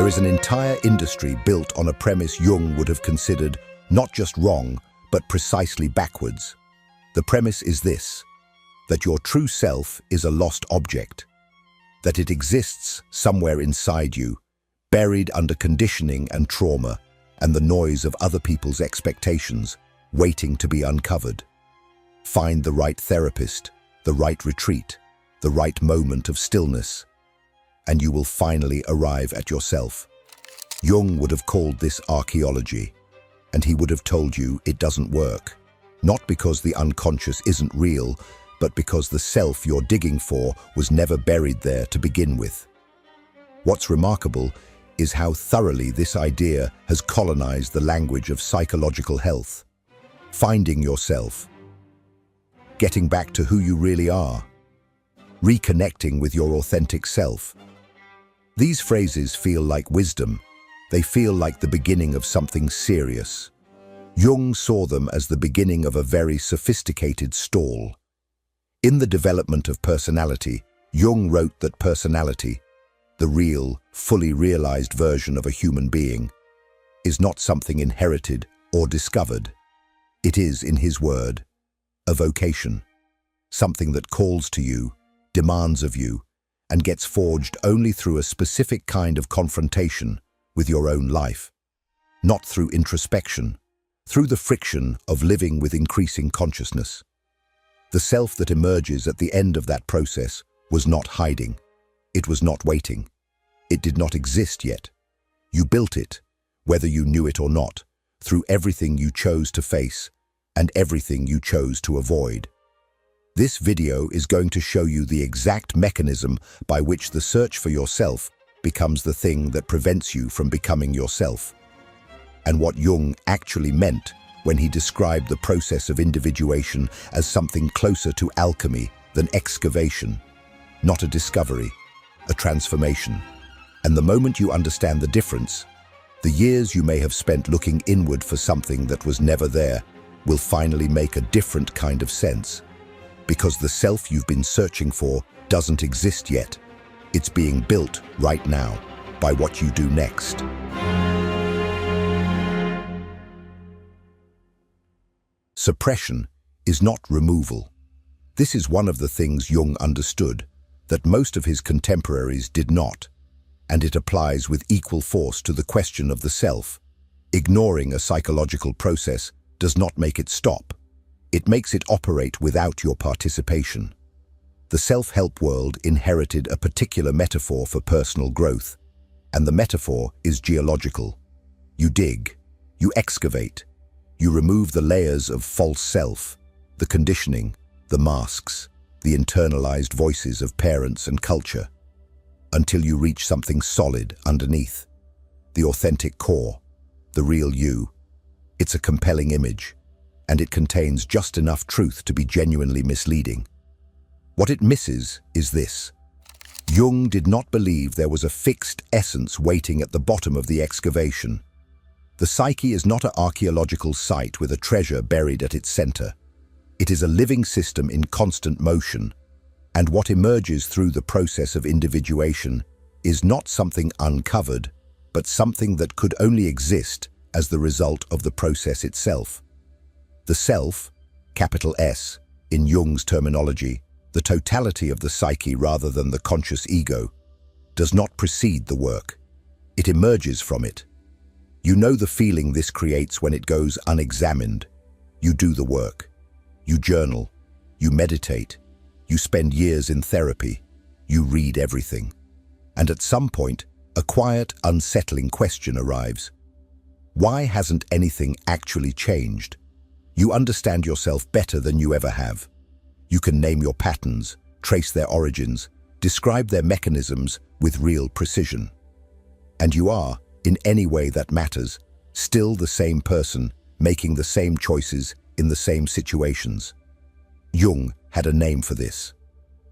There is an entire industry built on a premise Jung would have considered not just wrong, but precisely backwards. The premise is this: that your true self is a lost object, that it exists somewhere inside you, buried under conditioning and trauma and the noise of other people's expectations, waiting to be uncovered. Find the right therapist, the right retreat, the right moment of stillness, and you will finally arrive at yourself. Jung would have called this archaeology, and he would have told you it doesn't work, not because the unconscious isn't real, but because the self you're digging for was never buried there to begin with. What's remarkable is how thoroughly this idea has colonized the language of psychological health. Finding yourself, getting back to who you really are, reconnecting with your authentic self. These phrases feel like wisdom. They feel like the beginning of something serious. Jung saw them as the beginning of a very sophisticated stall. In The Development of Personality, Jung wrote that personality, the real, fully realized version of a human being, is not something inherited or discovered. It is, in his word, a vocation, something that calls to you, demands of you, and gets forged only through a specific kind of confrontation with your own life, not through introspection, through the friction of living with increasing consciousness. The self that emerges at the end of that process was not hiding. It was not waiting. It did not exist yet. You built it, whether you knew it or not, through everything you chose to face and everything you chose to avoid. This video is going to show you the exact mechanism by which the search for yourself becomes the thing that prevents you from becoming yourself, and what Jung actually meant when he described the process of individuation as something closer to alchemy than excavation, not a discovery, a transformation. And the moment you understand the difference, the years you may have spent looking inward for something that was never there will finally make a different kind of sense. Because the self you've been searching for doesn't exist yet. It's being built right now by what you do next. Suppression is not removal. This is one of the things Jung understood, that most of his contemporaries did not, and it applies with equal force to the question of the self. Ignoring a psychological process does not make it stop. It makes it operate without your participation. The self-help world inherited a particular metaphor for personal growth, and the metaphor is geological. You dig, you excavate, you remove the layers of false self, the conditioning, the masks, the internalized voices of parents and culture, until you reach something solid underneath, the authentic core, the real you. It's a compelling image, and it contains just enough truth to be genuinely misleading. What it misses is this: Jung did not believe there was a fixed essence waiting at the bottom of the excavation. The psyche is not an archaeological site with a treasure buried at its center. It is a living system in constant motion, and what emerges through the process of individuation is not something uncovered, but something that could only exist as the result of the process itself. The self, capital S, in Jung's terminology, the totality of the psyche rather than the conscious ego, does not precede the work. It emerges from it. You know the feeling this creates when it goes unexamined. You do the work. You journal. You meditate. You spend years in therapy. You read everything. And at some point, a quiet, unsettling question arrives. Why hasn't anything actually changed? You understand yourself better than you ever have. You can name your patterns, trace their origins, describe their mechanisms with real precision. And you are, in any way that matters, still the same person, making the same choices in the same situations. Jung had a name for this.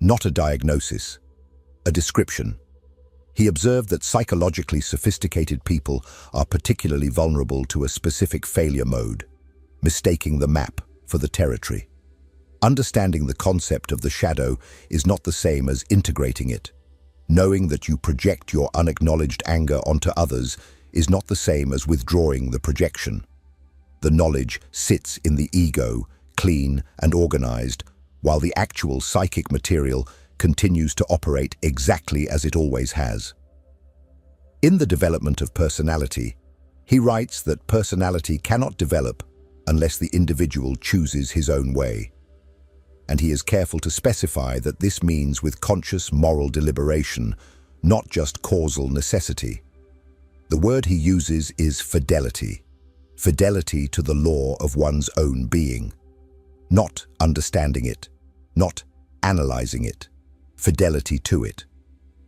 Not a diagnosis, a description. He observed that psychologically sophisticated people are particularly vulnerable to a specific failure mode, mistaking the map for the territory. Understanding the concept of the shadow is not the same as integrating it. Knowing that you project your unacknowledged anger onto others is not the same as withdrawing the projection. The knowledge sits in the ego, clean and organized, while the actual psychic material continues to operate exactly as it always has. In The Development of Personality, he writes that personality cannot develop unless the individual chooses his own way. And he is careful to specify that this means with conscious moral deliberation, not just causal necessity. The word he uses is fidelity. Fidelity to the law of one's own being. Not understanding it, not analyzing it. Fidelity to it,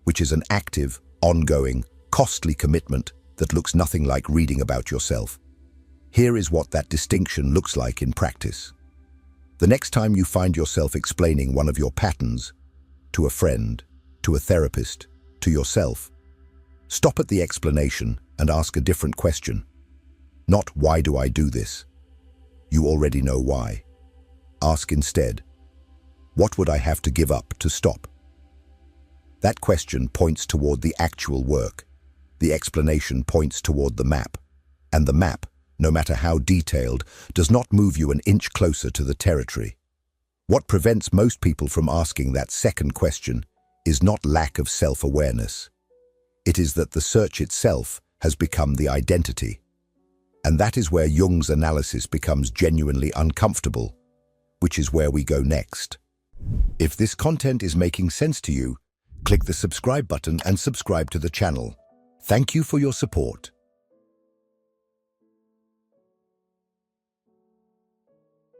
which is an active, ongoing, costly commitment that looks nothing like reading about yourself. Here is what that distinction looks like in practice. The next time you find yourself explaining one of your patterns to a friend, to a therapist, to yourself, stop at the explanation and ask a different question. Not why do I do this? You already know why. Ask instead, what would I have to give up to stop? That question points toward the actual work. The explanation points toward the map. And the map, no matter how detailed, does not move you an inch closer to the territory. What prevents most people from asking that second question is not lack of self-awareness. It is that the search itself has become the identity. And that is where Jung's analysis becomes genuinely uncomfortable, which is where we go next. If this content is making sense to you, click the subscribe button and subscribe to the channel. Thank you for your support.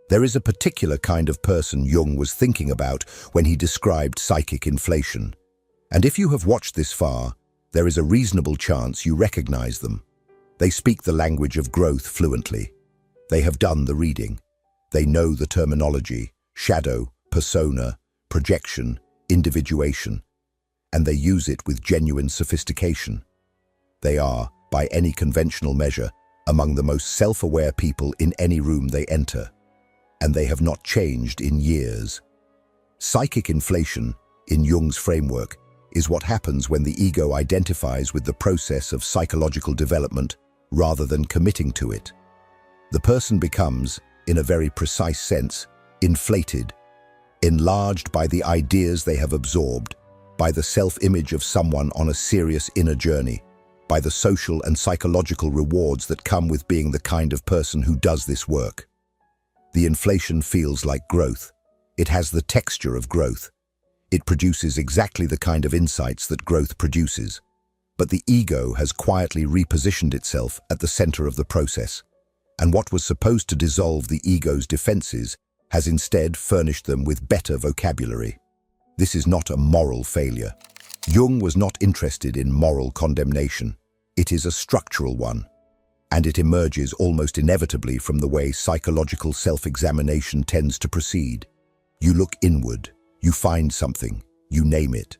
There is a particular kind of person Jung was thinking about when he described psychic inflation. And if you have watched this far, there is a reasonable chance you recognize them. They speak the language of growth fluently. They have done the reading. They know the terminology, shadow, persona, projection, individuation, and they use it with genuine sophistication. They are, by any conventional measure, among the most self-aware people in any room they enter, and they have not changed in years. Psychic inflation, in Jung's framework, is what happens when the ego identifies with the process of psychological development rather than committing to it. The person becomes, in a very precise sense, inflated, enlarged by the ideas they have absorbed, by the self-image of someone on a serious inner journey, by the social and psychological rewards that come with being the kind of person who does this work. The inflation feels like growth. It has the texture of growth. It produces exactly the kind of insights that growth produces. But the ego has quietly repositioned itself at the center of the process, and what was supposed to dissolve the ego's defenses has instead furnished them with better vocabulary. This is not a moral failure. Jung was not interested in moral condemnation. It is a structural one, and it emerges almost inevitably from the way psychological self-examination tends to proceed. You look inward, you find something, you name it.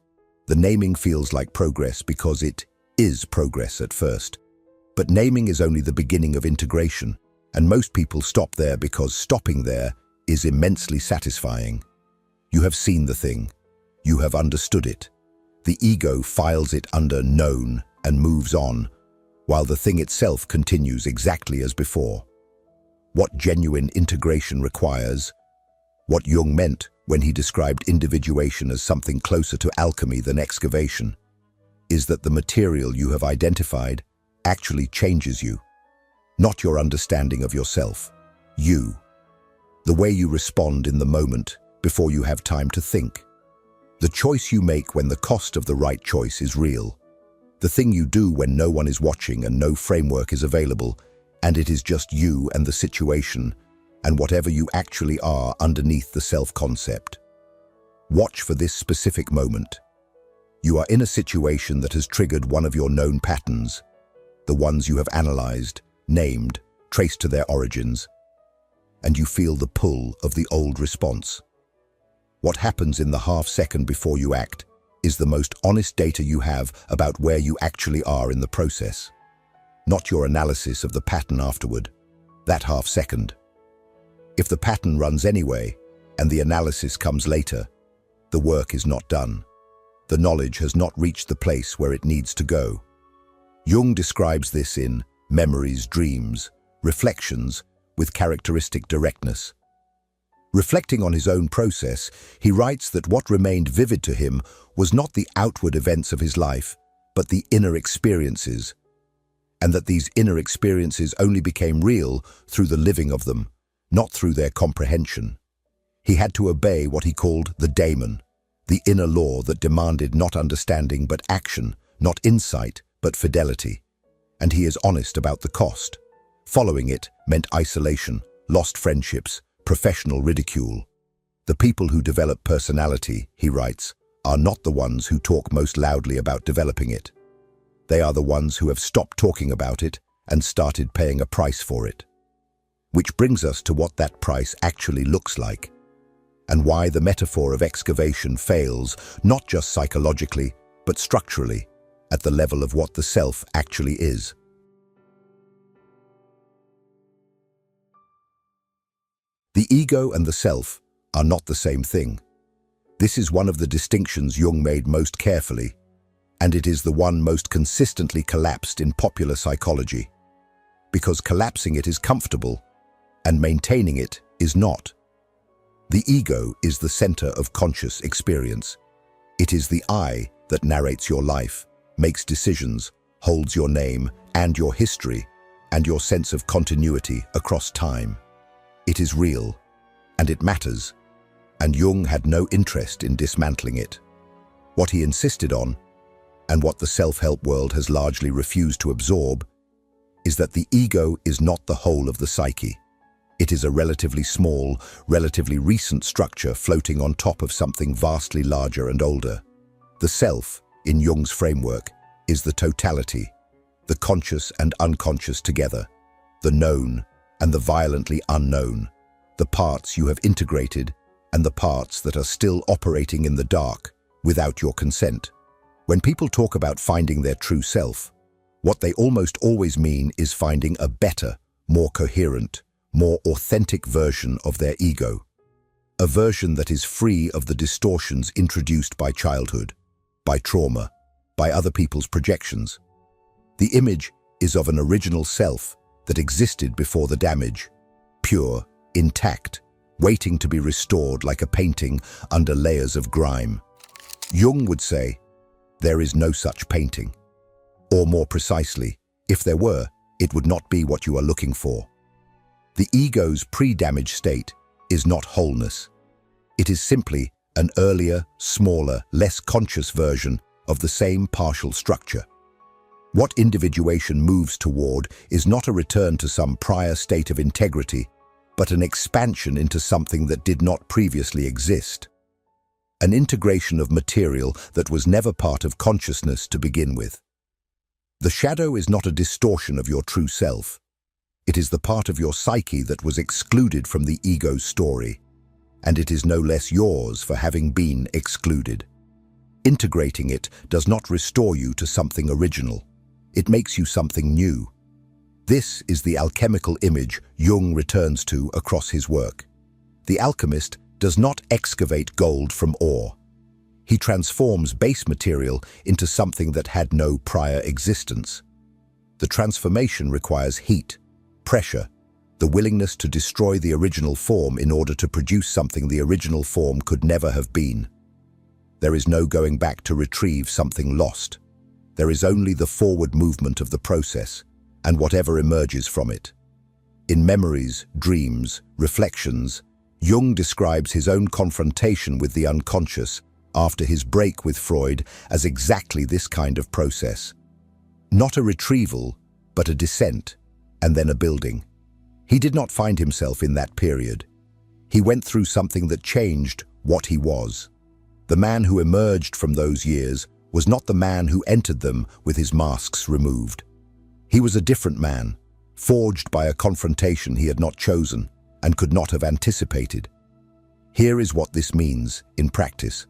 The naming feels like progress because it is progress at first. But naming is only the beginning of integration, and most people stop there because stopping there is immensely satisfying. You have seen the thing. You have understood it. The ego files it under known and moves on, while the thing itself continues exactly as before. What genuine integration requires, what Jung meant when he described individuation as something closer to alchemy than excavation, is that the material you have identified actually changes you, not your understanding of yourself, you, the way you respond in the moment before you have time to think, the choice you make when the cost of the right choice is real, the thing you do when no one is watching and no framework is available, and it is just you and the situation, and whatever you actually are underneath the self-concept. Watch for this specific moment. You are in a situation that has triggered one of your known patterns, the ones you have analyzed, named, traced to their origins, and you feel the pull of the old response. What happens in the half-second before you act is the most honest data you have about where you actually are in the process, not your analysis of the pattern afterward, that half-second. If the pattern runs anyway, and the analysis comes later, the work is not done. The knowledge has not reached the place where it needs to go. Jung describes this in Memories, Dreams, Reflections with characteristic directness. Reflecting on his own process, he writes that what remained vivid to him was not the outward events of his life, but the inner experiences, and that these inner experiences only became real through the living of them, not through their comprehension. He had to obey what he called the daemon, the inner law that demanded not understanding but action, not insight but fidelity. And he is honest about the cost. Following it meant isolation, lost friendships, professional ridicule. The people who develop personality, he writes, are not the ones who talk most loudly about developing it. They are the ones who have stopped talking about it and started paying a price for it. Which brings us to what that price actually looks like, and why the metaphor of excavation fails, not just psychologically, but structurally, at the level of what the self actually is. The ego and the self are not the same thing. This is one of the distinctions Jung made most carefully, and it is the one most consistently collapsed in popular psychology, because collapsing it is comfortable, and maintaining it is not. The ego is the center of conscious experience. It is the I that narrates your life, makes decisions, holds your name and your history, and your sense of continuity across time. It is real, and it matters, and Jung had no interest in dismantling it. What he insisted on, and what the self-help world has largely refused to absorb, is that the ego is not the whole of the psyche. It is a relatively small, relatively recent structure floating on top of something vastly larger and older. The self, in Jung's framework, is the totality, the conscious and unconscious together, the known and the violently unknown, the parts you have integrated and the parts that are still operating in the dark without your consent. When people talk about finding their true self, what they almost always mean is finding a better, more coherent, more authentic version of their ego. A version that is free of the distortions introduced by childhood, by trauma, by other people's projections. The image is of an original self that existed before the damage, pure, intact, waiting to be restored like a painting under layers of grime. Jung would say, there is no such painting. Or more precisely, if there were, it would not be what you are looking for. The ego's pre-damage state is not wholeness. It is simply an earlier, smaller, less conscious version of the same partial structure. What individuation moves toward is not a return to some prior state of integrity, but an expansion into something that did not previously exist. An integration of material that was never part of consciousness to begin with. The shadow is not a distortion of your true self. It is the part of your psyche that was excluded from the ego's story, and it is no less yours for having been excluded. Integrating it does not restore you to something original. It makes you something new. This is the alchemical image Jung returns to across his work. The alchemist does not excavate gold from ore. He transforms base material into something that had no prior existence. The transformation requires heat, pressure, the willingness to destroy the original form in order to produce something the original form could never have been. There is no going back to retrieve something lost. There is only the forward movement of the process, and whatever emerges from it. In Memories, Dreams, Reflections, Jung describes his own confrontation with the unconscious after his break with Freud as exactly this kind of process. Not a retrieval, but a descent, and then a building. He did not find himself in that period. He went through something that changed what he was. The man who emerged from those years was not the man who entered them with his masks removed. He was a different man, forged by a confrontation he had not chosen and could not have anticipated. Here is what this means in practice.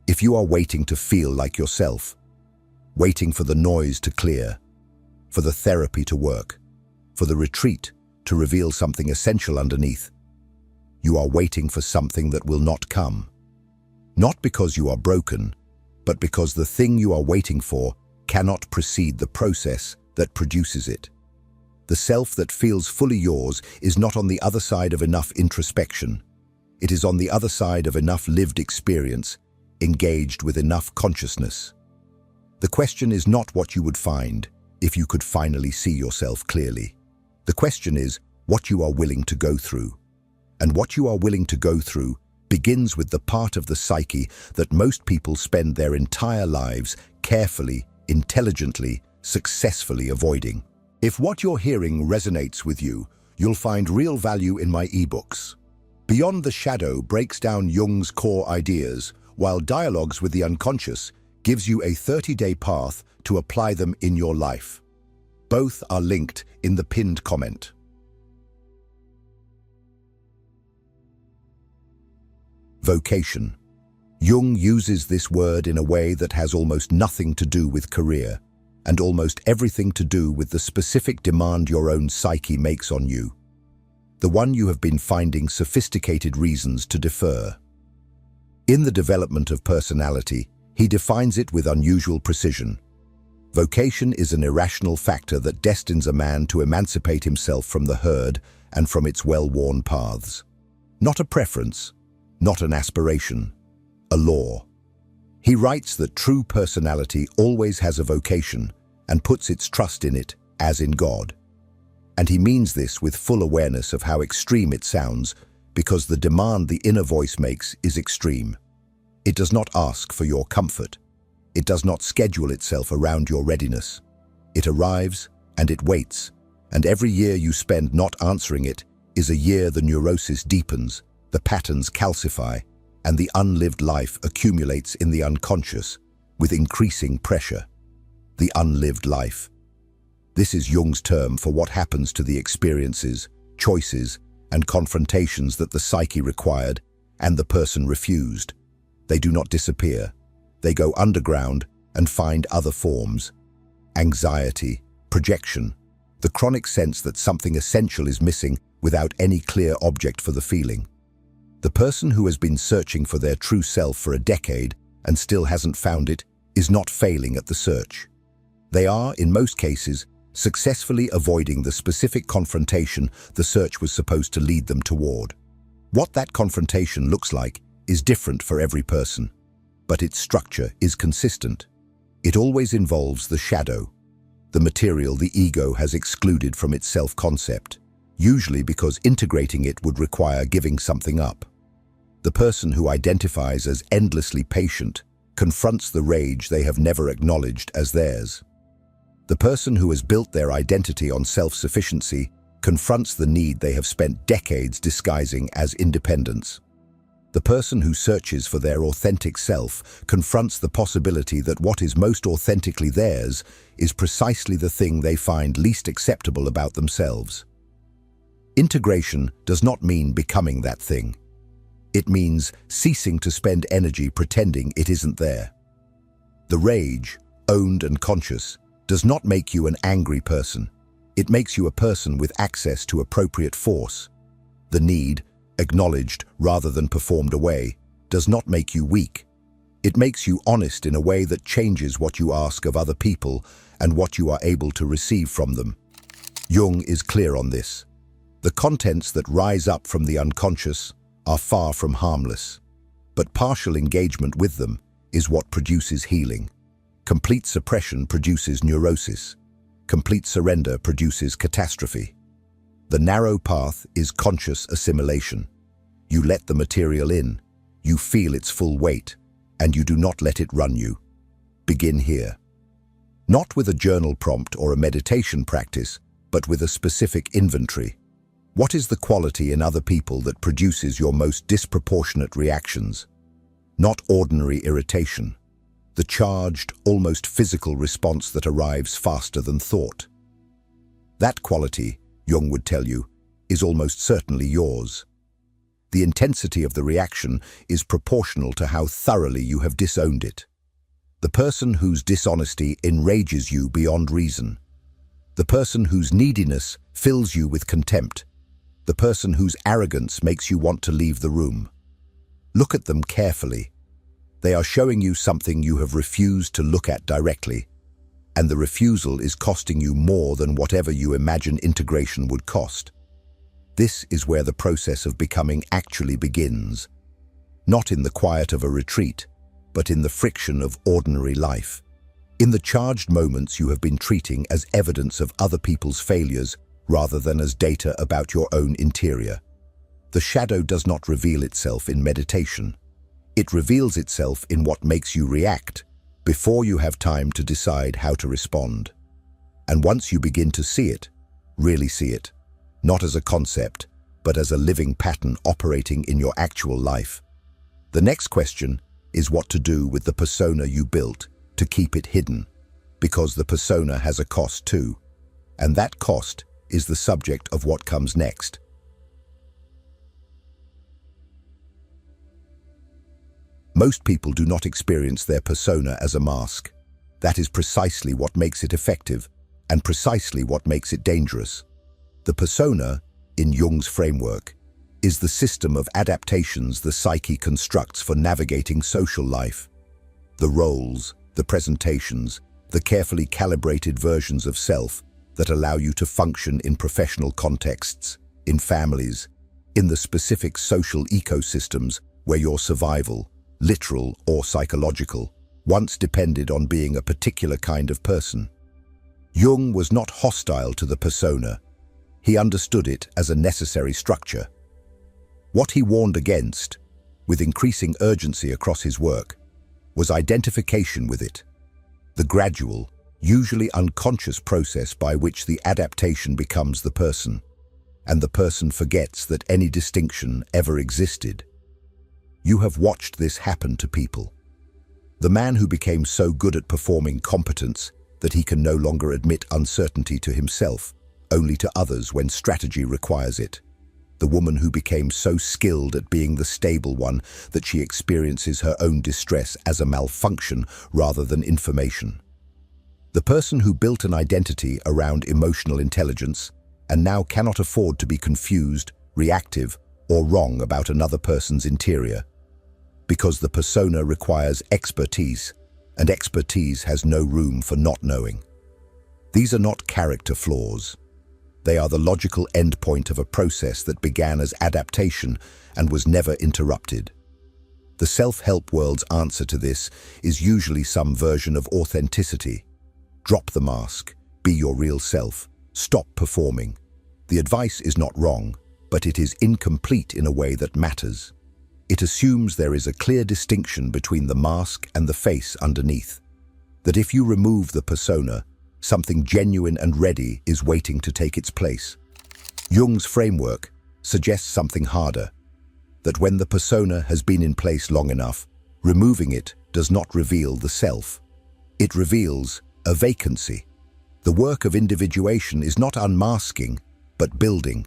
If you are waiting to feel like yourself, waiting for the noise to clear, for the therapy to work, for the retreat to reveal something essential underneath, you are waiting for something that will not come. Not because you are broken, but because the thing you are waiting for cannot precede the process that produces it. The self that feels fully yours is not on the other side of enough introspection. It is on the other side of enough lived experience, engaged with enough consciousness. The question is not what you would find if you could finally see yourself clearly. The question is what you are willing to go through. And what you are willing to go through begins with the part of the psyche that most people spend their entire lives carefully, intelligently, successfully avoiding. If what you're hearing resonates with you, you'll find real value in my ebooks. Beyond the Shadow breaks down Jung's core ideas, while Dialogues with the Unconscious gives you a 30-day path to apply them in your life. Both are linked in the pinned comment. Vocation. Jung uses this word in a way that has almost nothing to do with career, and almost everything to do with the specific demand your own psyche makes on you. The one you have been finding sophisticated reasons to defer. In the development of personality, he defines it with unusual precision. Vocation is an irrational factor that destines a man to emancipate himself from the herd and from its well-worn paths. Not a preference, not an aspiration, a law. He writes that true personality always has a vocation and puts its trust in it, as in God. And he means this with full awareness of how extreme it sounds, because the demand the inner voice makes is extreme. It does not ask for your comfort. It does not schedule itself around your readiness. It arrives and it waits, and every year you spend not answering it is a year the neurosis deepens, the patterns calcify, and the unlived life accumulates in the unconscious with increasing pressure. The unlived life. This is Jung's term for what happens to the experiences, choices, and confrontations that the psyche required and the person refused. They do not disappear. They go underground and find other forms. Anxiety, projection, the chronic sense that something essential is missing without any clear object for the feeling. The person who has been searching for their true self for a decade and still hasn't found it is not failing at the search. They are, in most cases, successfully avoiding the specific confrontation the search was supposed to lead them toward. What that confrontation looks like is different for every person, but its structure is consistent. It always involves the shadow, the material the ego has excluded from its self-concept, usually because integrating it would require giving something up. The person who identifies as endlessly patient confronts the rage they have never acknowledged as theirs. The person who has built their identity on self-sufficiency confronts the need they have spent decades disguising as independence. The person who searches for their authentic self confronts the possibility that what is most authentically theirs is precisely the thing they find least acceptable about themselves. Integration does not mean becoming that thing. It means ceasing to spend energy pretending it isn't there. The rage, owned and conscious, does not make you an angry person. It makes you a person with access to appropriate force. The need, acknowledged rather than performed away, does not make you weak. It makes you honest in a way that changes what you ask of other people and what you are able to receive from them. Jung is clear on this. The contents that rise up from the unconscious are far from harmless, but partial engagement with them is what produces healing. Complete suppression produces neurosis. Complete surrender produces catastrophe. The narrow path is conscious assimilation. You let the material in, you feel its full weight, and you do not let it run you. Begin here. Not with a journal prompt or a meditation practice, but with a specific inventory. What is the quality in other people that produces your most disproportionate reactions? Not ordinary irritation. The charged, almost physical response that arrives faster than thought. That quality, Jung would tell you, is almost certainly yours. The intensity of the reaction is proportional to how thoroughly you have disowned it. The person whose dishonesty enrages you beyond reason. The person whose neediness fills you with contempt. The person whose arrogance makes you want to leave the room. Look at them carefully. They are showing you something you have refused to look at directly, and the refusal is costing you more than whatever you imagine integration would cost. This is where the process of becoming actually begins, not in the quiet of a retreat, but in the friction of ordinary life. In the charged moments you have been treating as evidence of other people's failures rather than as data about your own interior. The shadow does not reveal itself in meditation. It reveals itself in what makes you react before you have time to decide how to respond. And once you begin to see it, really see it, not as a concept, but as a living pattern operating in your actual life, the next question is what to do with the persona you built to keep it hidden, because the persona has a cost too, and that cost is the subject of what comes next. Most people do not experience their persona as a mask. That is precisely what makes it effective and precisely what makes it dangerous. The persona, in Jung's framework, is the system of adaptations the psyche constructs for navigating social life. The roles, the presentations, the carefully calibrated versions of self that allow you to function in professional contexts, in families, in the specific social ecosystems where your survival, literal or psychological, once depended on being a particular kind of person. Jung was not hostile to the persona. He understood it as a necessary structure. What he warned against, with increasing urgency across his work, was identification with it, the gradual, usually unconscious process by which the adaptation becomes the person, and the person forgets that any distinction ever existed. You have watched this happen to people. The man who became so good at performing competence that he can no longer admit uncertainty to himself, only to others when strategy requires it. The woman who became so skilled at being the stable one that she experiences her own distress as a malfunction rather than information. The person who built an identity around emotional intelligence and now cannot afford to be confused, reactive, or wrong about another person's interior. Because the persona requires expertise, and expertise has no room for not knowing. These are not character flaws. They are the logical endpoint of a process that began as adaptation and was never interrupted. The self-help world's answer to this is usually some version of authenticity. Drop the mask, be your real self, stop performing. The advice is not wrong, but it is incomplete in a way that matters. It assumes there is a clear distinction between the mask and the face underneath. That if you remove the persona, something genuine and ready is waiting to take its place. Jung's framework suggests something harder, that when the persona has been in place long enough, removing it does not reveal the self. It reveals a vacancy. The work of individuation is not unmasking, but building,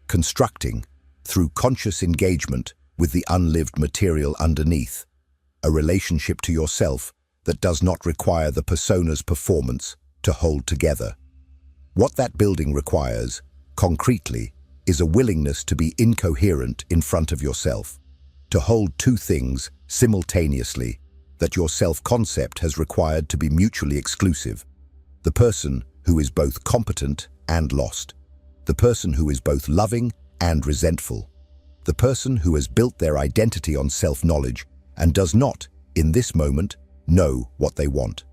constructing, through conscious engagement with the unlived material underneath, a relationship to yourself that does not require the persona's performance to hold together. What that building requires, concretely, is a willingness to be incoherent in front of yourself, to hold two things simultaneously that your self-concept has required to be mutually exclusive. The person who is both competent and lost. The person who is both loving and resentful. The person who has built their identity on self-knowledge and does not, in this moment, know what they want.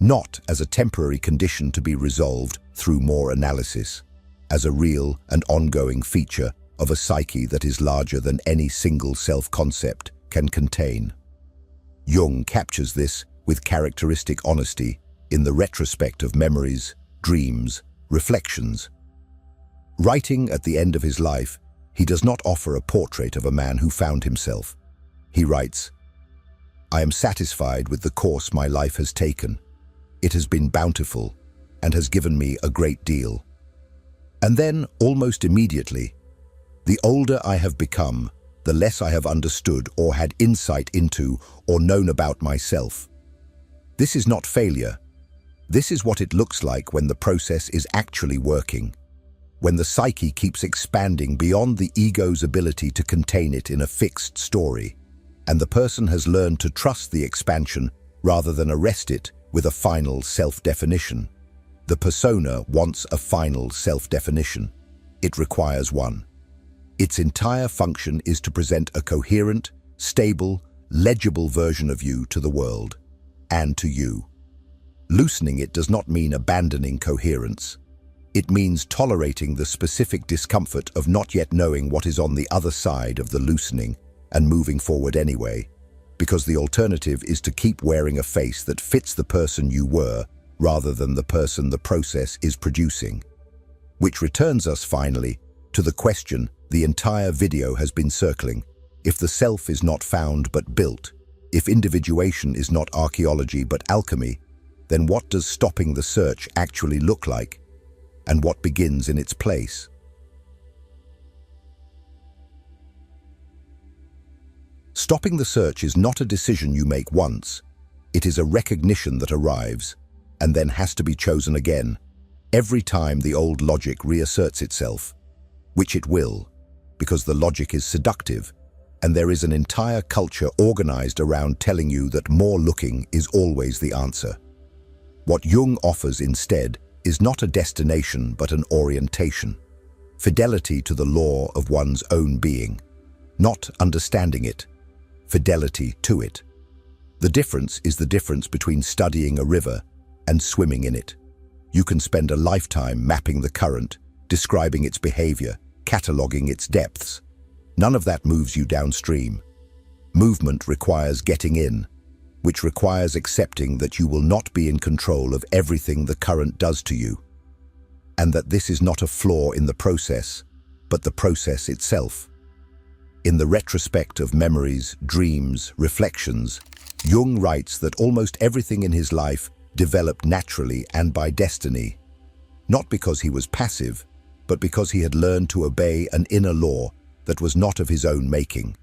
Not as a temporary condition to be resolved through more analysis, as a real and ongoing feature of a psyche that is larger than any single self-concept can contain. Jung captures this with characteristic honesty in the retrospect of memories, dreams, reflections. Writing at the end of his life, he does not offer a portrait of a man who found himself. He writes, "I am satisfied with the course my life has taken. It has been bountiful and has given me a great deal." And then, almost immediately, "The older I have become, the less I have understood or had insight into or known about myself." This is not failure. This is what it looks like when the process is actually working, when the psyche keeps expanding beyond the ego's ability to contain it in a fixed story, and the person has learned to trust the expansion rather than arrest it with a final self-definition. The persona wants a final self-definition. It requires one. Its entire function is to present a coherent, stable, legible version of you to the world, and to you. Loosening it does not mean abandoning coherence. It means tolerating the specific discomfort of not yet knowing what is on the other side of the loosening and moving forward anyway, because the alternative is to keep wearing a face that fits the person you were rather than the person the process is producing. Which returns us, finally, to the question the entire video has been circling. If the self is not found but built, if individuation is not archaeology but alchemy, then what does stopping the search actually look like? And what begins in its place? Stopping the search is not a decision you make once. It is a recognition that arrives, and then has to be chosen again, every time the old logic reasserts itself, which it will, because the logic is seductive, and there is an entire culture organized around telling you that more looking is always the answer. What Jung offers instead is not a destination but an orientation, fidelity to the law of one's own being, not understanding it, fidelity to it. The difference is the difference between studying a river and swimming in it. You can spend a lifetime mapping the current, describing its behavior, cataloging its depths. None of that moves you downstream. Movement requires getting in, which requires accepting that you will not be in control of everything the current does to you, and that this is not a flaw in the process, but the process itself. In the retrospect of memories, dreams, reflections, Jung writes that almost everything in his life developed naturally and by destiny, not because he was passive, but because he had learned to obey an inner law that was not of his own making.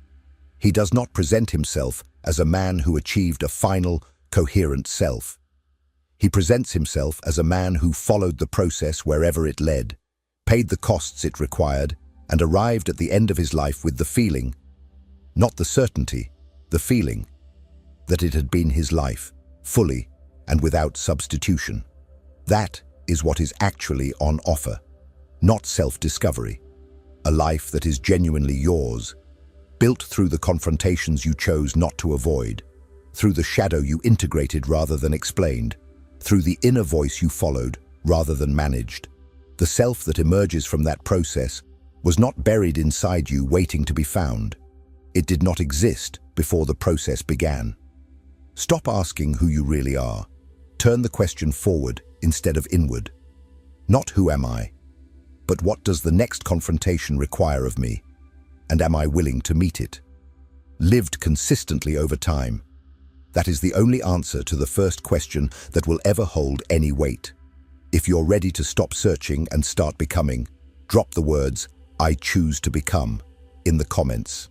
He does not present himself as a man who achieved a final, coherent self. He presents himself as a man who followed the process wherever it led, paid the costs it required, and arrived at the end of his life with the feeling, not the certainty, the feeling, that it had been his life, fully and without substitution. That is what is actually on offer, not self-discovery. A life that is genuinely yours, built through the confrontations you chose not to avoid, through the shadow you integrated rather than explained, through the inner voice you followed rather than managed. The self that emerges from that process was not buried inside you waiting to be found. It did not exist before the process began. Stop asking who you really are. Turn the question forward instead of inward. Not who am I, but what does the next confrontation require of me, and am I willing to meet it? Lived consistently over time. That is the only answer to the first question that will ever hold any weight. If you're ready to stop searching and start becoming, drop the words, "I choose to become," in the comments.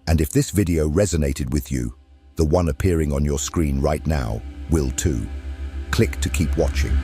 And if this video resonated with you, the one appearing on your screen right now will too. Click to keep watching.